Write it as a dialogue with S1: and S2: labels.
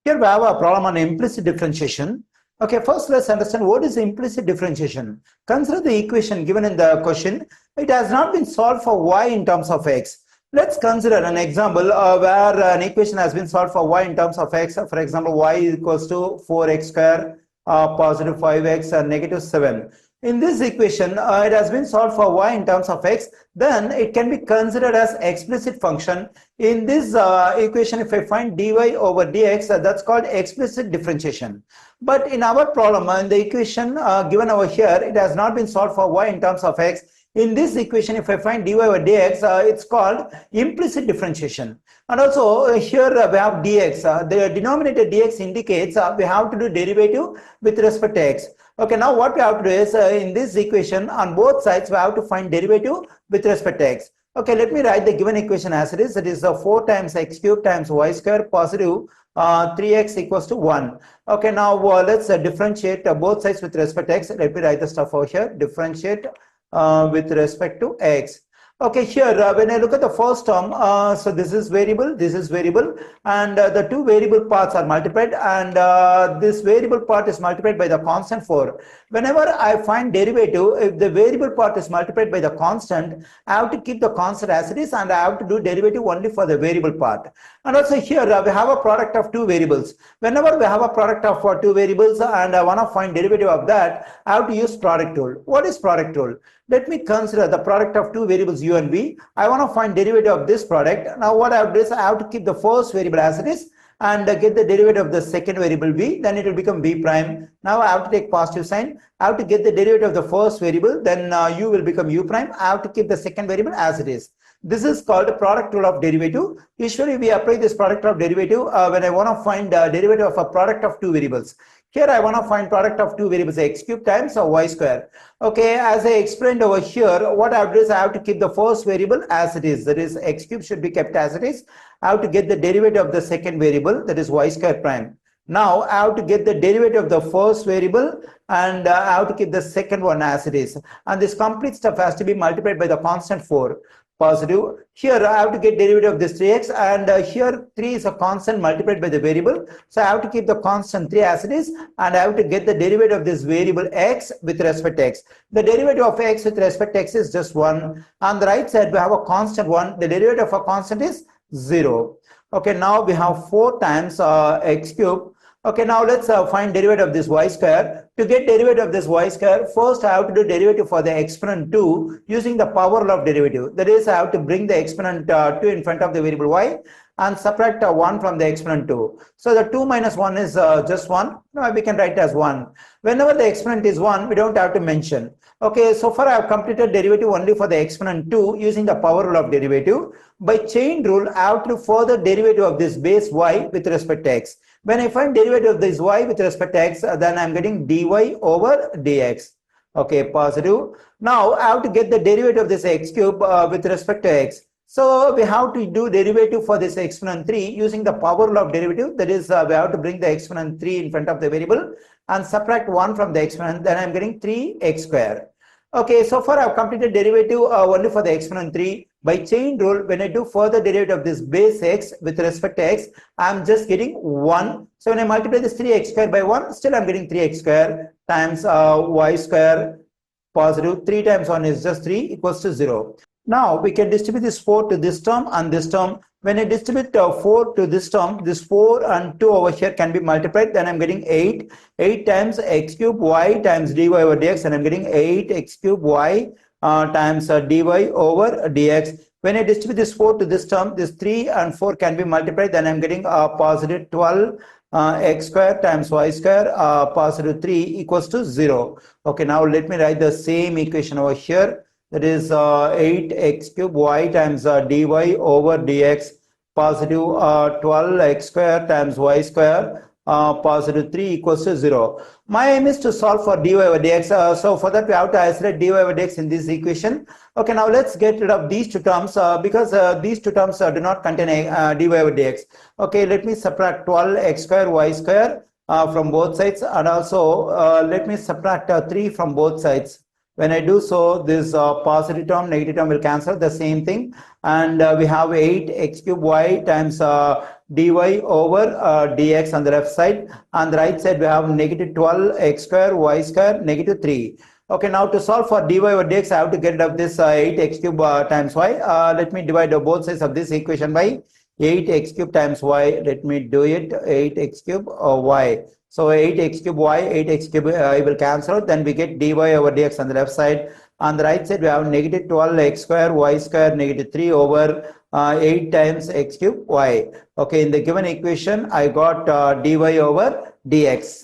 S1: Here we have a problem on implicit differentiation. Okay, first let's understand what is implicit differentiation. Consider the equation given in the question. It has not been solved for y in terms of x. Let's consider an example where an equation has been solved for y in terms of x. For example, y equals to 4x square, positive 5x, and negative 7. In this equation, it has been solved for y in terms of x. Then it can be considered as explicit function. In this equation, if I find dy over dx, that's called explicit differentiation. But in our problem, in the equation given over here, it has not been solved for y in terms of x. In this equation, if I find dy over dx, it's called implicit differentiation. And also here we have dx. The denominator dx indicates we have to do derivative with respect to x. Okay, now what we have to do is in this equation on both sides we have to find derivative with respect to x. Okay, let me write the given equation as it is. It is 4 times x cubed times y square positive 3x equals to 1. Okay, now let's differentiate both sides with respect to x. Let me write the stuff over here. Differentiate with respect to x. Okay, here when I look at the first term, so this is variable, and the two variable parts are multiplied, and this variable part is multiplied by the constant 4. Whenever I find derivative, if the variable part is multiplied by the constant, I have to keep the constant as it is, and I have to do derivative only for the variable part. And also here we have a product of two variables. Whenever we have a product of two variables and I want to find derivative of that, I have to use product rule. What is product rule? Let me consider the product of two variables u and v. I want to find derivative of this product. Now what I have to do is I have to keep the first variable as it is and get the derivative of the second variable v, then it will become v prime. Now I have to take positive sign. I have to get the derivative of the first variable, then u will become u prime. I have to keep the second variable as it is. This is called a product rule of derivative. Usually we apply this product of derivative when I want to find derivative of a product of two variables. Here I want to find product of two variables, x cubed times y square. Okay, as I explained over here, what I have to do is I have to keep the first variable as it is. That is, x cubed should be kept as it is. I have to get the derivative of the second variable, that is y square prime. Now I have to get the derivative of the first variable and I have to keep the second one as it is. And this complete stuff has to be multiplied by the constant 4. Positive. Here I have to get derivative of this 3x, and here 3 is a constant multiplied by the variable. So I have to keep the constant 3 as it is, and I have to get the derivative of this variable x with respect to x. The derivative of x with respect to x is just 1. On the right side we have a constant 1. The derivative of a constant is 0. Okay, now we have 4 times x cubed. Okay, now let's find derivative of this y square. To get derivative of this y square, first I have to do derivative for the exponent 2 using the power law of derivative. That is, I have to bring the exponent 2 in front of the variable y and subtract 1 from the exponent 2. So the 2 minus 1 is just 1. Now we can write it as 1. Whenever the exponent is 1, we don't have to mention. Okay, so far I have completed derivative only for the exponent 2 using the power rule of derivative. By chain rule, I have to further derivative of this base y with respect to x. When I find derivative of this y with respect to x, then I'm getting dy over dx. Okay, positive. Now I have to get the derivative of this x cube with respect to x. So we have to do derivative for this exponent 3 using the power law of derivative. That is, we have to bring the exponent 3 in front of the variable and subtract 1 from the exponent. Then I'm getting 3x square. Okay, so far I've completed derivative only for the exponent 3. By chain rule, when I do further derivative of this base x with respect to x, I'm just getting 1. So when I multiply this 3x square by 1, still I'm getting 3x square times y square positive. 3 times 1 is just 3 equals to 0. Now we can distribute this 4 to this term and this term. When I distribute 4 to this term, this 4 and 2 over here can be multiplied. Then I'm getting 8. 8 times x cube y times dy over dx, and I'm getting 8x cube y times dy over dx. When I distribute this 4 to this term, this 3 and 4 can be multiplied. Then I'm getting positive 12 x square times y square positive 3 equals to 0. Okay, now let me write the same equation over here. That is 8x cube y times dy over dx positive 12x square times y square positive 3 equals to 0. My aim is to solve for dy over dx. So for that we have to isolate dy over dx in this equation. Okay, now let's get rid of these two terms because these two terms do not contain dy over dx. Okay, let me subtract 12x square y square from both sides, and also let me subtract 3 from both sides. When I do so, this positive term, negative term will cancel, the same thing. And we have 8x cube y times dy over dx on the left side. On the right side we have negative 12 x square y square negative 3. Okay, now to solve for dy over dx, I have to get rid of this 8x cube times y. Let me divide both sides of this equation by 8x cube times y. Let me do it. 8x cube y. So 8x cube y, 8x cube will cancel out. Then we get dy over dx on the left side. On the right side we have negative 12 x square y square negative 3 over 8 times x cube y. Okay, in the given equation I got dy over dx.